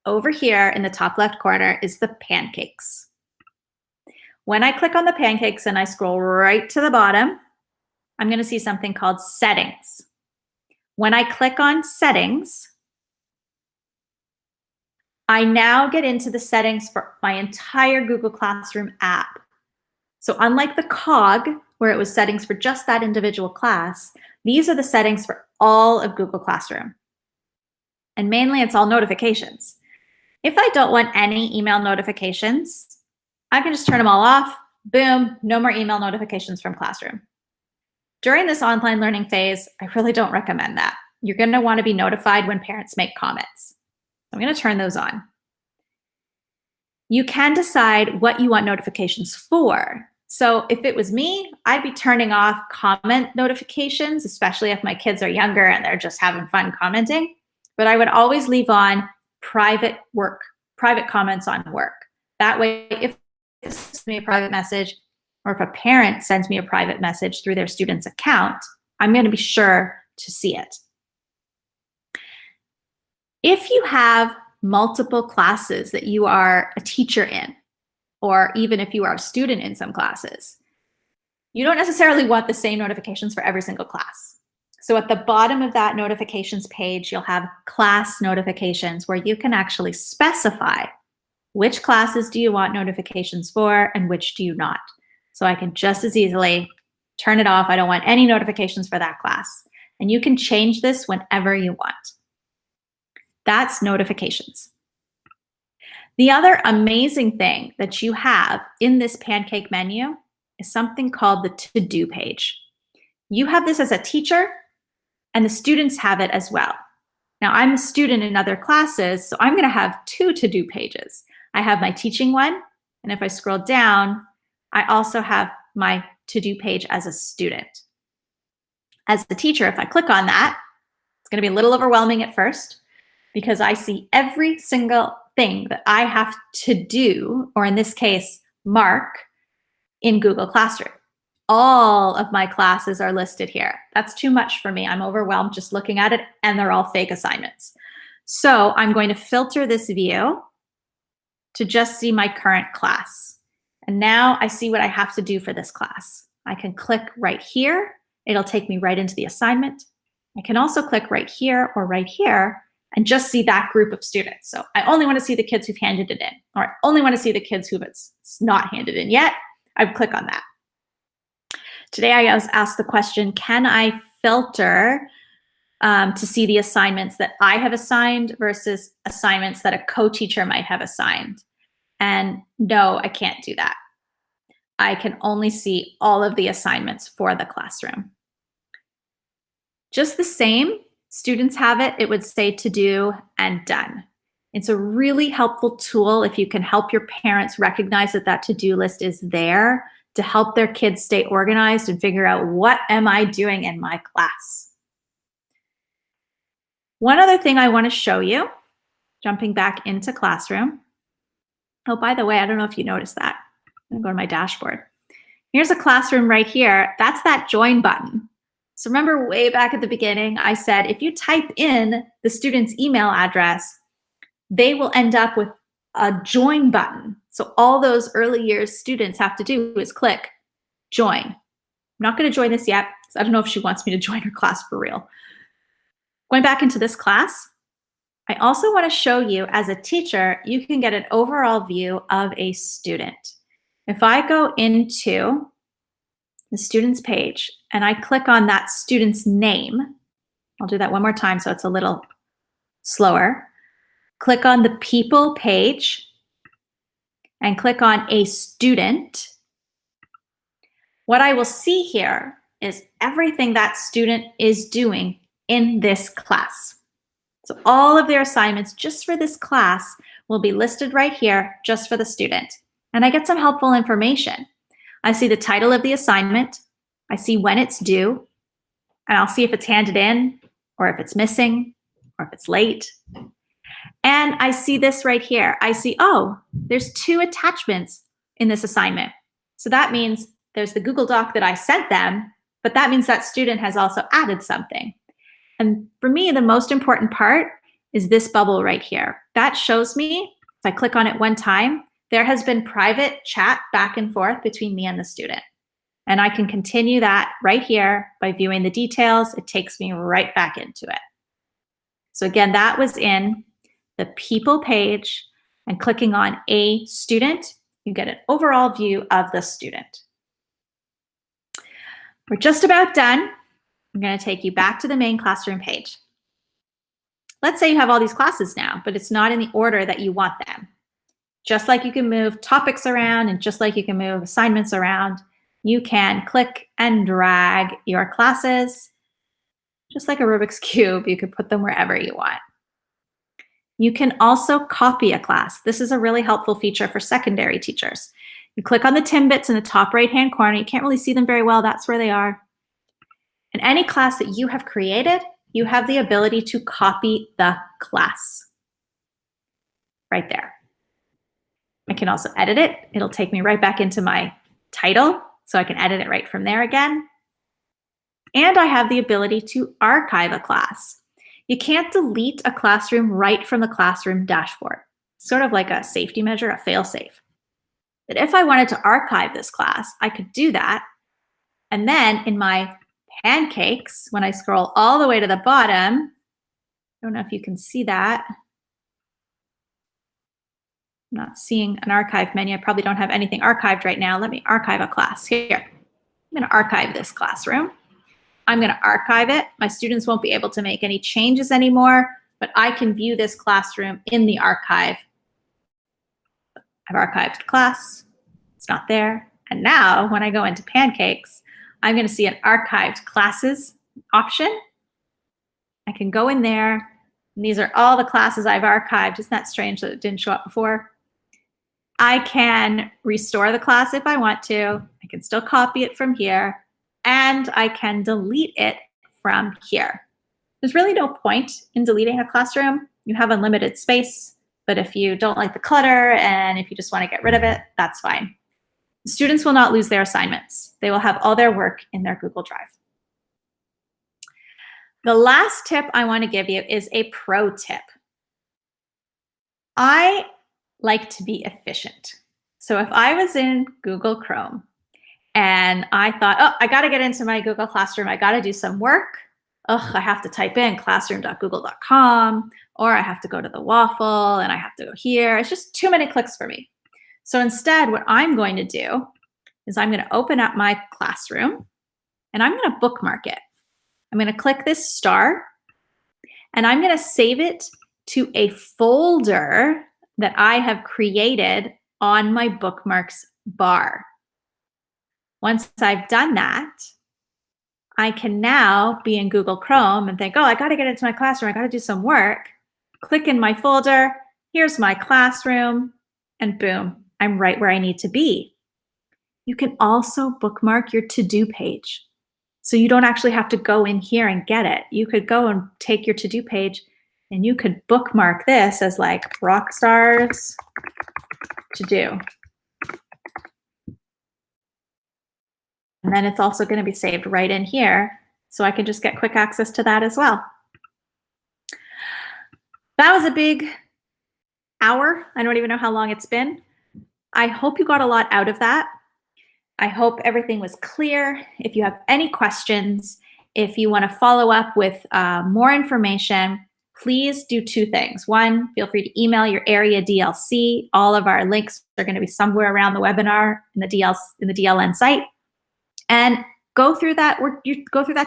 Over here in the top left corner is the pancakes. When I click on the pancakes and I scroll right to the bottom, I'm going to see something called settings. When I click on settings, I now get into the settings for my entire Google Classroom app. So unlike the cog, where it was settings for just that individual class, these are the settings for all of Google Classroom. And mainly it's all notifications. If I don't want any email notifications, I can just turn them all off. Boom, no more email notifications from Classroom. During this online learning phase, I really don't recommend that. You're going to want to be notified when parents make comments. I'm going to turn those on. You can decide what you want notifications for. So if it was me, I'd be turning off comment notifications, especially if my kids are younger and they're just having fun commenting. But I would always leave on private comments on work. That way, if it sends me a private message, or if a parent sends me a private message through their student's account, I'm going to be sure to see it. If you have multiple classes that you are a teacher in, or even if you are a student in some classes, you don't necessarily want the same notifications for every single class. So at the bottom of that notifications page, you'll have class notifications where you can actually specify which classes do you want notifications for and which do you not. So I can just as easily turn it off. I don't want any notifications for that class. And you can change this whenever you want. That's notifications. The other amazing thing that you have in this pancake menu is something called the to-do page. You have this as a teacher, and the students have it as well. Now, I'm a student in other classes, so I'm going to have two to-do pages. I have my teaching one, and if I scroll down, I also have my to-do page as a student. As a teacher, if I click on that, it's going to be a little overwhelming at first because I see every single thing that I have to do, or in this case, mark in Google Classroom. All of my classes are listed here. That's too much for me. I'm overwhelmed just looking at it, and they're all fake assignments. So I'm going to filter this view to just see my current class. And now I see what I have to do for this class. I can click right here. It'll take me right into the assignment. I can also click right here or right here and just see that group of students. So I only want to see the kids who've handed it in, or I only want to see the kids who it's not handed in yet. I would click on that. Today I was asked the question, can I filter to see the assignments that I have assigned versus assignments that a co-teacher might have assigned? And no, I can't do that. I can only see all of the assignments for the classroom. Just the same, students have it, it would say to do and done. It's a really helpful tool if you can help your parents recognize that that to-do list is there to help their kids stay organized and figure out, what am I doing in my class? One other thing I want to show you, jumping back into Classroom. Oh, by the way, I don't know if you noticed that. I'm going to go to my dashboard. Here's a classroom right here. That's that join button. So remember way back at the beginning, I said if you type in the student's email address, they will end up with a join button. So all those early years students have to do is click join. I'm not going to join this yet, because I don't know if she wants me to join her class for real. Going back into this class, I also want to show you, as a teacher, you can get an overall view of a student. If I go into the student's page and I click on that student's name, I'll do that one more time so it's a little slower. Click on the people page and click on a student. What I will see here is everything that student is doing in this class. So all of their assignments just for this class will be listed right here just for the student. And I get some helpful information. I see the title of the assignment, I see when it's due, and I'll see if it's handed in, or if it's missing, or if it's late. And I see this right here. I see, oh, there's 2 attachments in this assignment. So that means there's the Google Doc that I sent them, but that means that student has also added something. And for me, the most important part is this bubble right here. That shows me, if I click on it one time, there has been private chat back and forth between me and the student. And I can continue that right here by viewing the details. It takes me right back into it. So again, that was in the people page, and clicking on a student, you get an overall view of the student. We're just about done. I'm going to take you back to the main classroom page. Let's say you have all these classes now, but it's not in the order that you want them. Just like you can move topics around and just like you can move assignments around, you can click and drag your classes. Just like a Rubik's Cube, you can put them wherever you want. You can also copy a class. This is a really helpful feature for secondary teachers. You click on the Timbits in the top right-hand corner. You can't really see them very well. That's where they are. In any class that you have created, you have the ability to copy the class right there. I can also edit it. It'll take me right back into my title, so I can edit it right from there again. And I have the ability to archive a class. You can't delete a classroom right from the classroom dashboard. Sort of like a safety measure, a fail-safe. But if I wanted to archive this class, I could do that. And then in my Pancakes, when I scroll all the way to the bottom, I don't know if you can see that. I'm not seeing an archive menu. I probably don't have anything archived right now. Let me archive a class here. I'm going to archive this classroom. I'm going to archive it. My students won't be able to make any changes anymore, but I can view this classroom in the archive. I've archived the class. It's not there. And now when I go into Pancakes, I'm going to see an archived classes option. I can go in there, and these are all the classes I've archived. Isn't that strange that it didn't show up before? I can restore the class if I want to. I can still copy it from here, and I can delete it from here. There's really no point in deleting a classroom. You have unlimited space, but if you don't like the clutter and if you just want to get rid of it, that's fine. Students will not lose their assignments. They will have all their work in their Google Drive. The last tip I want to give you is a pro tip. I like to be efficient. So if I was in Google Chrome and I thought, oh, I got to get into my Google Classroom, I got to do some work. I have to type in classroom.google.com, or I have to go to the waffle and I have to go here. It's just too many clicks for me. So instead, what I'm going to do is I'm going to open up my classroom and I'm going to bookmark it. I'm going to click this star and I'm going to save it to a folder that I have created on my bookmarks bar. Once I've done that, I can now be in Google Chrome and think, oh, I got to get into my classroom. I got to do some work. Click in my folder. Here's my classroom. And boom, I'm right where I need to be. You can also bookmark your to-do page. So you don't actually have to go in here and get it. You could go and take your to-do page and you could bookmark this as like Rockstars to do. And then it's also going to be saved right in here. So I can just get quick access to that as well. That was a big hour. I don't even know how long it's been. I hope you got a lot out of that. I hope everything was clear. If you have any questions, if you want to follow up with more information, please do two things. One, feel free to email your area DLC. All of our links are going to be somewhere around the webinar in the DLN site. And go through that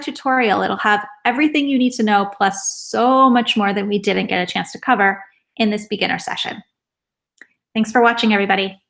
tutorial. It'll have everything you need to know, plus so much more that we didn't get a chance to cover in this beginner session. Thanks for watching, everybody.